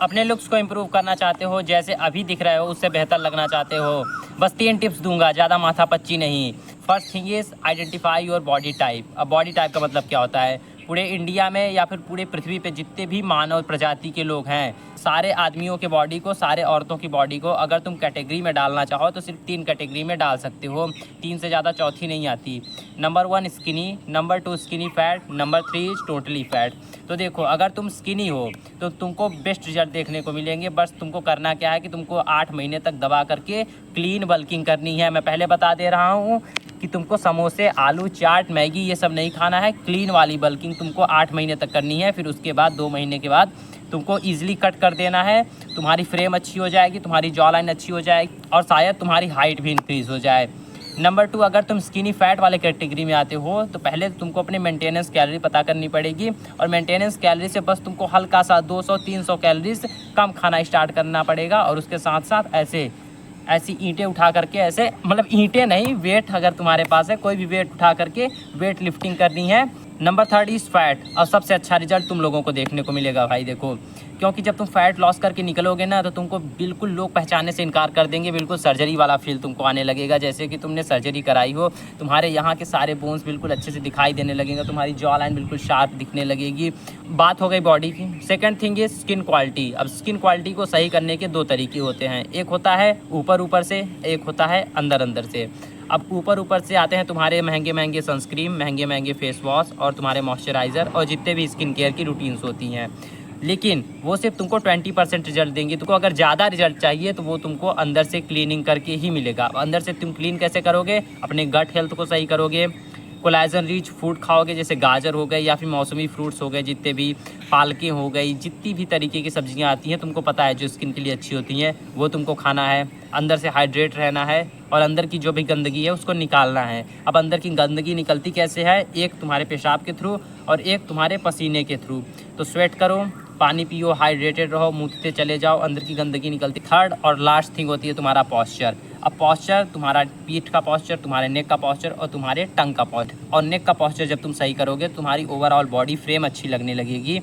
अपने लुक्स को इम्प्रूव करना चाहते हो, जैसे अभी दिख रहे हो उससे बेहतर लगना चाहते हो, बस 3 टिप्स दूंगा, ज़्यादा माथापच्ची नहीं। First thing is identify your body type. अब बॉडी टाइप का मतलब क्या होता है? पूरे इंडिया में या फिर पूरे पृथ्वी पे जितने भी मानव प्रजाति के लोग हैं, सारे आदमियों के बॉडी को, सारे औरतों की बॉडी को अगर तुम कैटेगरी में डालना चाहो तो सिर्फ 3 कैटेगरी में डाल सकते हो, 3 से ज़्यादा चौथी नहीं आती। Number 1 skinny, number 2 skinny fat, number 3 is totally fat. तो देखो, अगर तुम स्किनी हो तो तुमको बेस्ट रिजल्ट देखने को मिलेंगे। बस तुमको करना क्या है कि तुमको 8 महीने तक दबा करके क्लीन बल्किंग करनी है। मैं पहले बता दे रहा हूँ कि तुमको समोसे, आलू चाट, मैगी ये सब नहीं खाना है। क्लीन वाली बल्किंग तुमको 8 महीने तक करनी है। फिर उसके बाद 2 महीने के बाद तुमको ईजिली कट कर देना है। तुम्हारी फ्रेम अच्छी हो जाएगी, तुम्हारी जॉ लाइन अच्छी हो जाएगी और शायद तुम्हारी हाइट भी इंक्रीज़ हो जाए। नंबर 2, अगर तुम स्किनी फैट वाले कैटेगरी में आते हो तो पहले तुमको अपने मेंटेनेंस कैलोरी पता करनी पड़ेगी, और मेंटेनेंस कैलोरी से बस तुमको हल्का सा 200-300 कैलोरीज कम खाना स्टार्ट करना पड़ेगा। और उसके साथ साथ ऐसी ईंटें उठा करके, ऐसे मतलब ईंटें नहीं, वेट अगर तुम्हारे पास है कोई भी वेट उठा करके वेट लिफ्टिंग करनी है। नंबर 3 इज़ फैट, और सबसे अच्छा रिजल्ट तुम लोगों को देखने को मिलेगा भाई। देखो, क्योंकि जब तुम फैट लॉस करके निकलोगे ना तो तुमको बिल्कुल लोग पहचानने से इनकार कर देंगे। बिल्कुल सर्जरी वाला फील तुमको आने लगेगा, जैसे कि तुमने सर्जरी कराई हो। तुम्हारे यहाँ के सारे बोन्स बिल्कुल अच्छे से दिखाई देने लगेंगे, तुम्हारी जॉ लाइन बिल्कुल शार्प दिखने लगेगी। बात हो गई बॉडी की। Second thing is skin quality. अब स्किन क्वालिटी को सही करने के 2 तरीके होते हैं, एक होता है ऊपर से, एक होता है अंदर से। अब ऊपर से आते हैं तुम्हारे महंगे सनस्क्रीन, महंगे फेस वॉश और तुम्हारे मॉइस्चराइज़र और जितने भी स्किन केयर की रूटीन्स होती हैं, लेकिन वो सिर्फ तुमको 20% रिजल्ट देंगी। तुमको अगर ज़्यादा रिजल्ट चाहिए तो वो तुमको अंदर से क्लीनिंग करके ही मिलेगा। अंदर से तुम क्लीन कैसे करोगे? अपने गट हेल्थ को सही करोगे, कोलेजन रिच फूड खाओगे, जैसे गाजर हो गए या फिर मौसमी फ्रूट्स हो गए, जितने भी पालकें हो गई, जितनी भी तरीके की सब्जियां आती हैं तुमको पता है जो स्किन के लिए अच्छी होती हैं, वो तुमको खाना है। अंदर से हाइड्रेट रहना है और अंदर की जो भी गंदगी है उसको निकालना है। अब अंदर की गंदगी निकलती कैसे है? एक तुम्हारे पेशाब के थ्रू और एक तुम्हारे पसीने के थ्रू। तो स्वेट करो, पानी पियो, हाइड्रेटेड रहो, मूतते चले जाओ, अंदर की गंदगी निकलती। थर्ड और लास्ट थिंग होती है तुम्हारा पॉस्चर। अब पॉस्चर, तुम्हारा पीठ का पॉस्चर, तुम्हारे नेक का पॉस्चर और तुम्हारे टंग का पॉस्चर। और नेक का पॉस्चर जब तुम सही करोगे तुम्हारी ओवरऑल बॉडी फ्रेम अच्छी लगने लगेगी,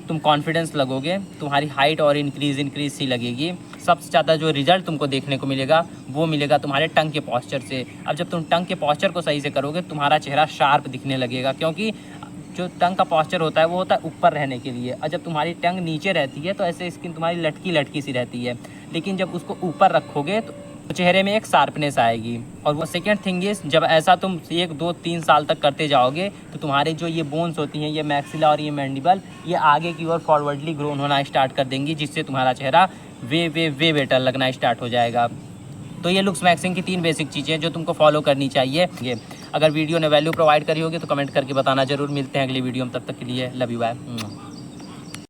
तुम कॉन्फिडेंस लगोगे, तुम्हारी हाइट और इंक्रीज सी लगेगी। सबसे ज़्यादा जो रिजल्ट तुमको देखने को मिलेगा वो मिलेगा तुम्हारे टंग के पॉस्चर से। अब जब तुम टंग के पॉस्चर को सही से करोगे तुम्हारा चेहरा शार्प दिखने लगेगा, क्योंकि जो टंग का पॉस्चर होता है वो होता है ऊपर रहने के लिए, और जब तुम्हारी टंग नीचे रहती है तो ऐसे स्किन तुम्हारी लटकी सी रहती है। लेकिन जब उसको ऊपर रखोगे तो चेहरे में एक शार्पनेस आएगी। और वो सेकेंड थिंग इज, जब ऐसा तुम 1, 2, 3 साल तक करते जाओगे तो तुम्हारे जो ये बोन्स होती हैं, ये मैक्सिला और ये मैंडिबल, ये आगे की ओर फॉरवर्डली ग्रोन होना स्टार्ट कर देंगी, जिससे तुम्हारा चेहरा वे बेटर लगना स्टार्ट हो जाएगा। तो ये लुक्स मैक्सिंग की 3 बेसिक चीज़ें जो तुमको फॉलो करनी चाहिए। ये अगर वीडियो ने वैल्यू प्रोवाइड करी होगी तो कमेंट करके बताना जरूर। मिलते हैं अगली वीडियो में, तब तक के लिए लव यू, बाय।